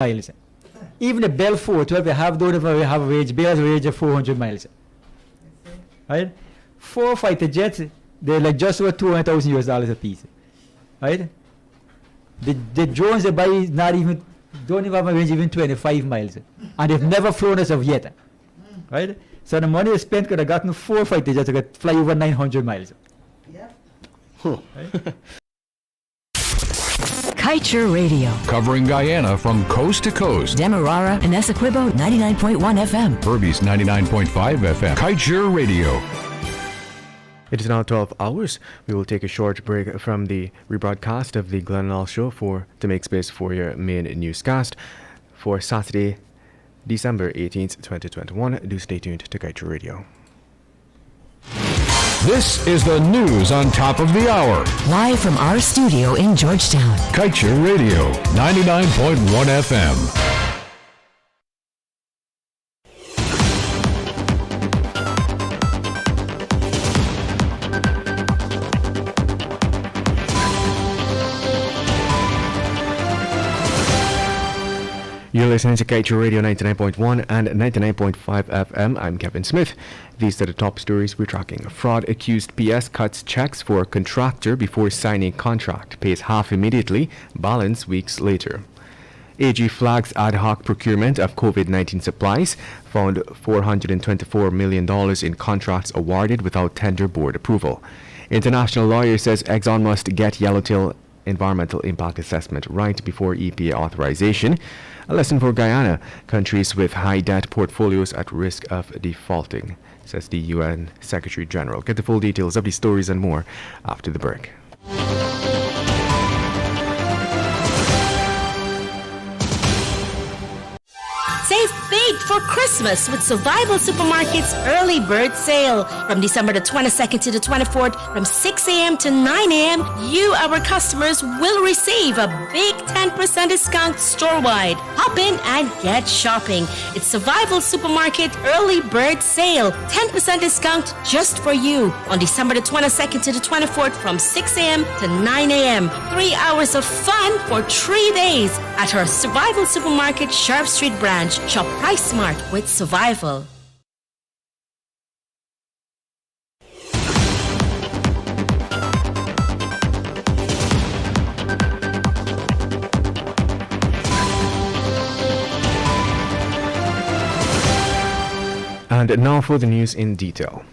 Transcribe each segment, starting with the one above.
miles. Even the Bell 412 we have don't even have a range, Bell's range of 400 miles. Right? 4 fighter jets, they're like just over $200,000 a piece. Right? The drones they buy don't even have a range even 25 miles. And they've never flown as of yet. Right? So the money they spent could have gotten 4 fighter jets to fly over 900 miles. Yeah. Right? Kaieteur Radio. Covering Guyana from coast to coast. Demerara and Essequibo 99.1 FM. Berbice 99.5 FM. Kaieteur Radio. It is now 12 hours. We will take a short break from the rebroadcast of the Glenn Law Show to make space for your main newscast for Saturday, December 18th, 2021. Do stay tuned to Kaieteur Radio. This is the news on top of the hour. Live from our studio in Georgetown. Kaieteur Radio, 99.1 FM. You're listening to Kaieteur Radio 99.1 and 99.5 FM. I'm Kevin Smith. These are the top stories we're tracking. Fraud accused PS cuts checks for contractor before signing contract. Pays half immediately, balance weeks later. AG flags ad hoc procurement of COVID-19 supplies. Found $424 million in contracts awarded without tender board approval. International lawyer says Exxon must get Yellowtail environmental impact assessment right before EPA authorization. A lesson for Guyana, countries with high debt portfolios at risk of defaulting, says the UN Secretary General. Get the full details of these stories and more after the break. Save big for Christmas with Survival Supermarket's Early Bird Sale. From December the 22nd to the 24th, from 6 a.m. to 9 a.m., you, our customers, will receive a big 10% discount store-wide. Hop in and get shopping. It's Survival Supermarket Early Bird Sale. 10% discount just for you. On December the 22nd to the 24th, from 6 a.m. to 9 a.m. 3 hours of fun for 3 days at our Survival Supermarket Sharp Street branch. Shop Price Smart with Survival. And now for the news in detail.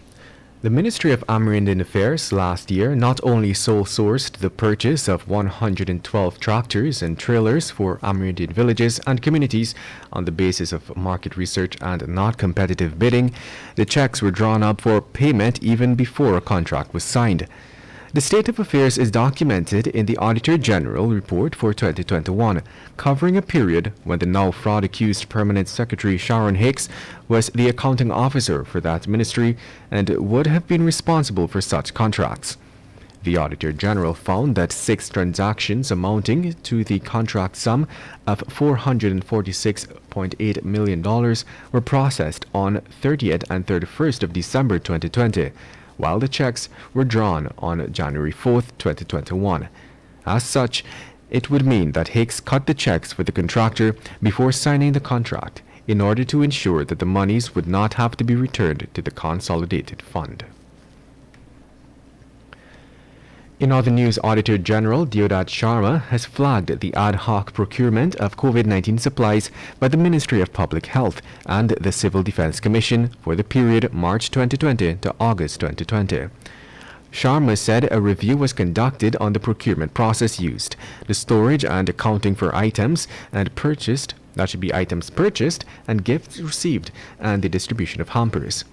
The Ministry of Amerindian Affairs last year not only sole-sourced the purchase of 112 tractors and trailers for Amerindian villages and communities on the basis of market research and not competitive bidding, the checks were drawn up for payment even before a contract was signed. The state of affairs is documented in the Auditor General report for 2021, covering a period when the now fraud-accused Permanent Secretary Sharon Hicks was the accounting officer for that ministry and would have been responsible for such contracts. The Auditor General found that 6 transactions amounting to the contract sum of $446.8 million were processed on 30th and 31st of December 2020, while the checks were drawn on January 4th, 2021. As such, it would mean that Hicks cut the checks for the contractor before signing the contract in order to ensure that the monies would not have to be returned to the consolidated fund. In other news, Auditor General Deodat Sharma has flagged the ad hoc procurement of COVID-19 supplies by the Ministry of Public Health and the Civil Defense Commission for the period March 2020 to August 2020. Sharma said a review was conducted on the procurement process used, the storage and accounting for items and purchased, that should be items purchased and gifts received, and the distribution of hampers.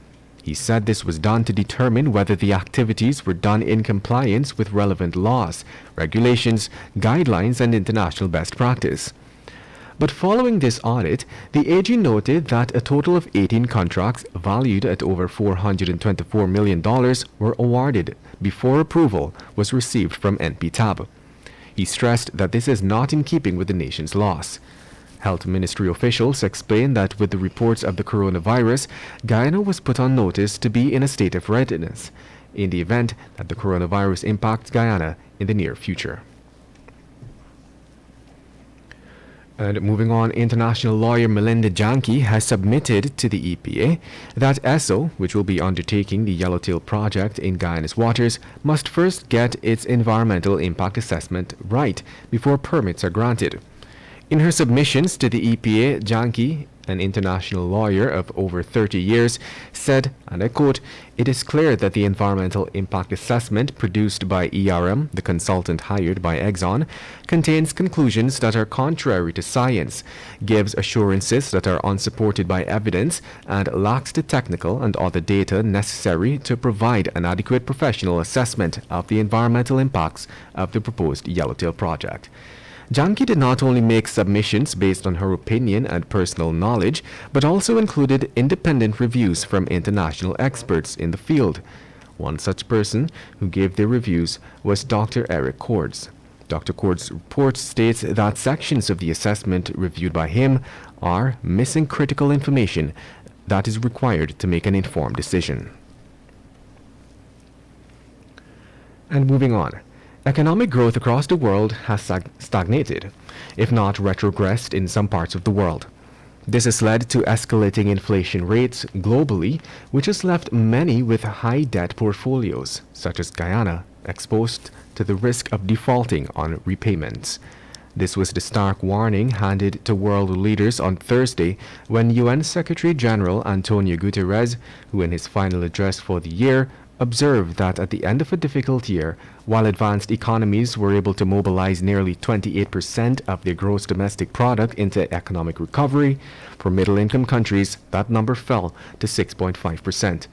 He said this was done to determine whether the activities were done in compliance with relevant laws, regulations, guidelines, and international best practice. But following this audit, the AG noted that a total of 18 contracts valued at over $424 million were awarded before approval was received from NPTAB. He stressed that this is not in keeping with the nation's laws. Health Ministry officials explained that with the reports of the coronavirus, Guyana was put on notice to be in a state of readiness in the event that the coronavirus impacts Guyana in the near future. And moving on, international lawyer Melinda Janke has submitted to the EPA that ESSO, which will be undertaking the Yellowtail project in Guyana's waters, must first get its environmental impact assessment right before permits are granted. In her submissions to the EPA, Janke, an international lawyer of over 30 years, said, and I quote, "It is clear that the environmental impact assessment produced by ERM, the consultant hired by Exxon, contains conclusions that are contrary to science, gives assurances that are unsupported by evidence, and lacks the technical and other data necessary to provide an adequate professional assessment of the environmental impacts of the proposed Yellowtail project." Janke did not only make submissions based on her opinion and personal knowledge, but also included independent reviews from international experts in the field. One such person who gave their reviews was Dr. Eric Cords. Dr. Cords' report states that sections of the assessment reviewed by him are missing critical information that is required to make an informed decision. And moving on. Economic growth across the world has stagnated, if not retrogressed in some parts of the world. This has led to escalating inflation rates globally, which has left many with high debt portfolios, such as Guyana, exposed to the risk of defaulting on repayments. This was the stark warning handed to world leaders on Thursday when UN Secretary General Antonio Guterres, who in his final address for the year, observed that at the end of a difficult year, while advanced economies were able to mobilize nearly 28% of their gross domestic product into economic recovery, for middle-income countries, that number fell to 6.5%.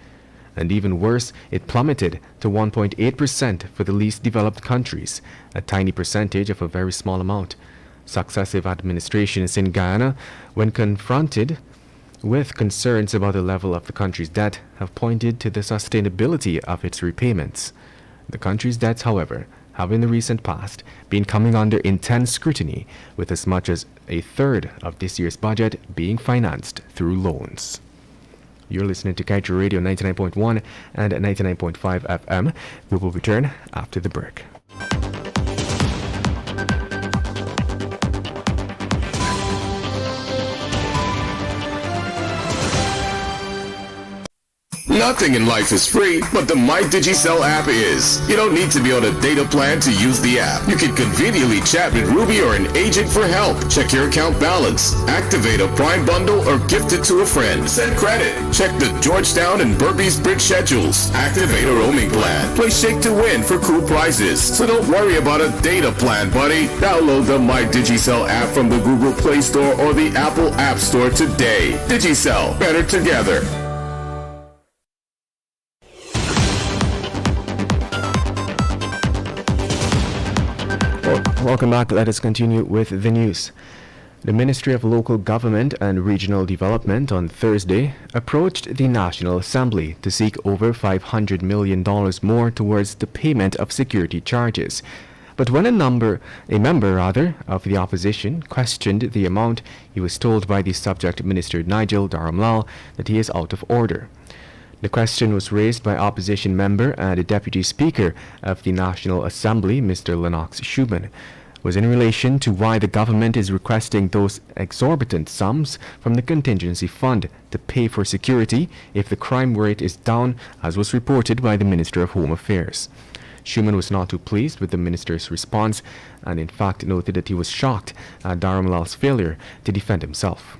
And even worse, it plummeted to 1.8% for the least developed countries, a tiny percentage of a very small amount. Successive administrations in Guyana, when confronted with concerns about the level of the country's debt, have pointed to the sustainability of its repayments. The country's debts, however, have in the recent past been coming under intense scrutiny, with as much as a third of this year's budget being financed through loans. You're listening to Kaieteur Radio 99.1 and 99.5 FM. We will return after the break. Nothing in life is free, but the MyDigiCell app is. You don't need to be on a data plan to use the app. You can conveniently chat with Ruby or an agent for help, check your account balance, activate a Prime bundle, or gift it to a friend. Send credit, check the Georgetown and Burpees Bridge schedules, activate a roaming plan, play Shake to Win for cool prizes. So don't worry about a data plan, buddy. Download the MyDigiCell app from the Google Play Store or the Apple App Store today. Digicel, better together. Welcome back. Let us continue with the news. The Ministry of Local Government and Regional Development on Thursday approached the National Assembly to seek over $500 million more towards the payment of security charges. But when a member of the opposition questioned the amount, he was told by the subject Minister Nigel Dharamlal that he is out of order. The question was raised by opposition member and Deputy Speaker of the National Assembly, Mr. Lennox Schumann, was in relation to why the government is requesting those exorbitant sums from the contingency fund to pay for security if the crime rate is down, as was reported by the Minister of Home Affairs. Schumann was not too pleased with the minister's response and in fact noted that he was shocked at Dharamlal's failure to defend himself.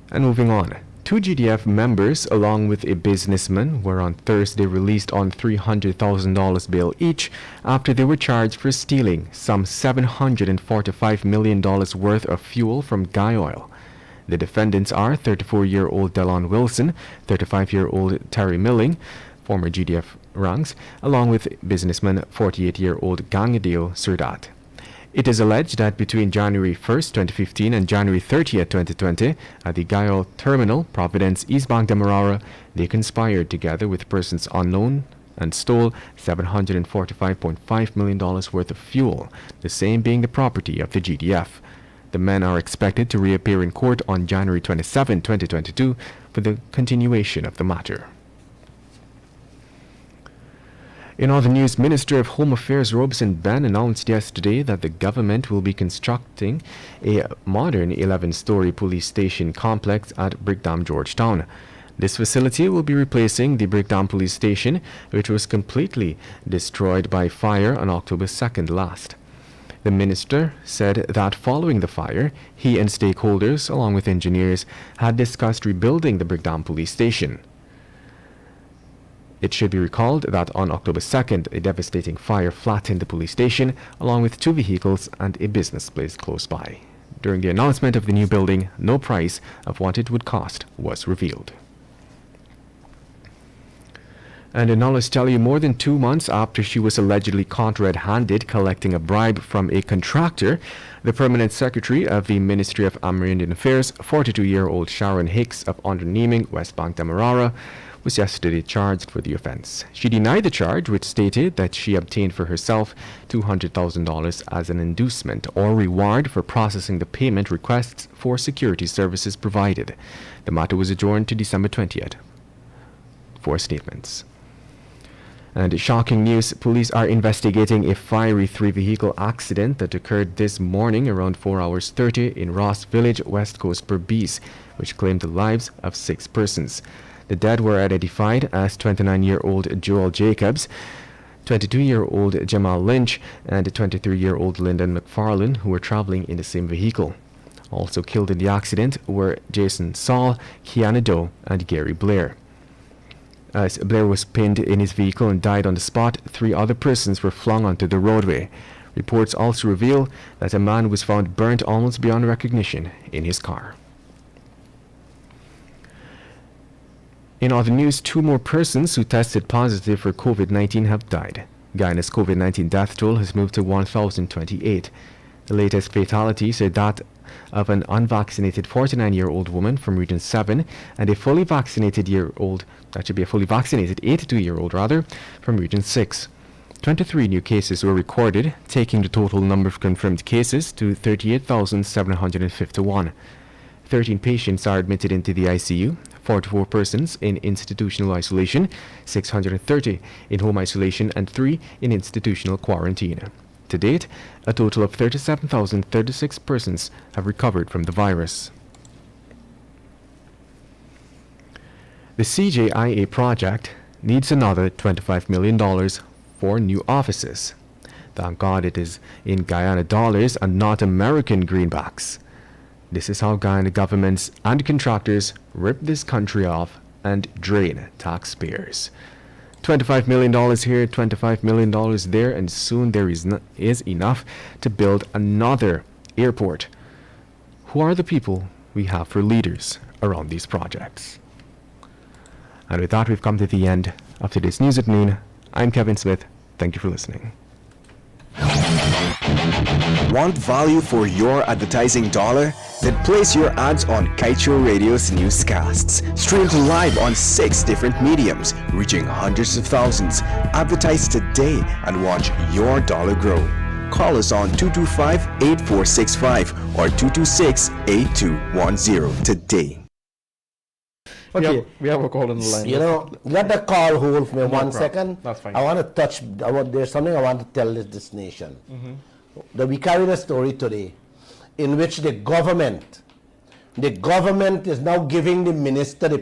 And moving on. 2 GDF members, along with a businessman, were on Thursday released on $300,000 bail each after they were charged for stealing some $745 million worth of fuel from Guy Oil. The defendants are 34-year-old Delon Wilson, 35-year-old Terry Milling, former GDF ranks, along with businessman 48-year-old Gangadeo Surdat. It is alleged that between January 1st, 2015 and January 30th, 2020, at the Guy Oil Terminal, Providence, East Bank, Demerara, they conspired together with persons unknown and stole $745.5 million worth of fuel, the same being the property of the GDF. The men are expected to reappear in court on January 27, 2022, for the continuation of the matter. In other news, Minister of Home Affairs Robeson Ben announced yesterday that the government will be constructing a modern 11-story police station complex at Brickdam, Georgetown. This facility will be replacing the Brickdam Police Station, which was completely destroyed by fire on October 2nd last. The minister said that following the fire, he and stakeholders, along with engineers, had discussed rebuilding the Brickdam Police Station. It should be recalled that on October 2nd, a devastating fire flattened the police station, along with 2 vehicles and a business place close by. During the announcement of the new building, no price of what it would cost was revealed. And now let's tell you, more than 2 months after she was allegedly caught red-handed collecting a bribe from a contractor, the permanent secretary of the Ministry of Amerindian Affairs, 42-year-old Sharon Hicks of Onderneming, West Bank Demerara, was yesterday charged for the offense. She denied the charge, which stated that she obtained for herself $200,000 as an inducement or reward for processing the payment requests for security services provided. The matter was adjourned to December 20th for statements. And shocking news, police are investigating a fiery 3-vehicle accident that occurred this morning around 4 hours 30 in Ross Village, West Coast, Berbice, which claimed the lives of 6 persons. The dead were identified as 29-year-old Joel Jacobs, 22-year-old Jamal Lynch, and 23-year-old Lyndon McFarlane, who were traveling in the same vehicle. Also killed in the accident were Jason Saul, Kiana Doe, and Gary Blair. As Blair was pinned in his vehicle and died on the spot, 3 other persons were flung onto the roadway. Reports also reveal that a man was found burnt almost beyond recognition in his car. In other news, 2 more persons who tested positive for COVID-19 have died. Guyana's COVID-19 death toll has moved to 1,028. The latest fatalities are that of an unvaccinated 49-year-old woman from Region 7 and a fully vaccinated 82-year-old from Region 6. 23 new cases were recorded, taking the total number of confirmed cases to 38,751. 13 patients are admitted into the ICU, 44 persons in institutional isolation, 630 in home isolation, and 3 in institutional quarantine. To date, a total of 37,036 persons have recovered from the virus. The CJIA project needs another $25 million for new offices. Thank God it is in Guyana dollars and not American greenbacks. This is how Guyana governments and contractors rip this country off and drain taxpayers. $25 million here, $25 million there, and soon there is enough to build another airport. Who are the people we have for leaders around these projects? And with that, we've come to the end of today's News at Noon. I'm Kevin Smith. Thank you for listening. Want value for your advertising dollar? Then place your ads on Kaieteur Radio's Newscasts. Streamed live on 6 different mediums, reaching hundreds of thousands. Advertise today and watch your dollar grow. Call us on 225-8465 or 226-8210 today. Okay. We have a call on the line. You know, let the call hold for me one problem. second. That's fine. I want to touch, there's something I want to tell this nation. That we carried a story today in which the government is now giving the minister the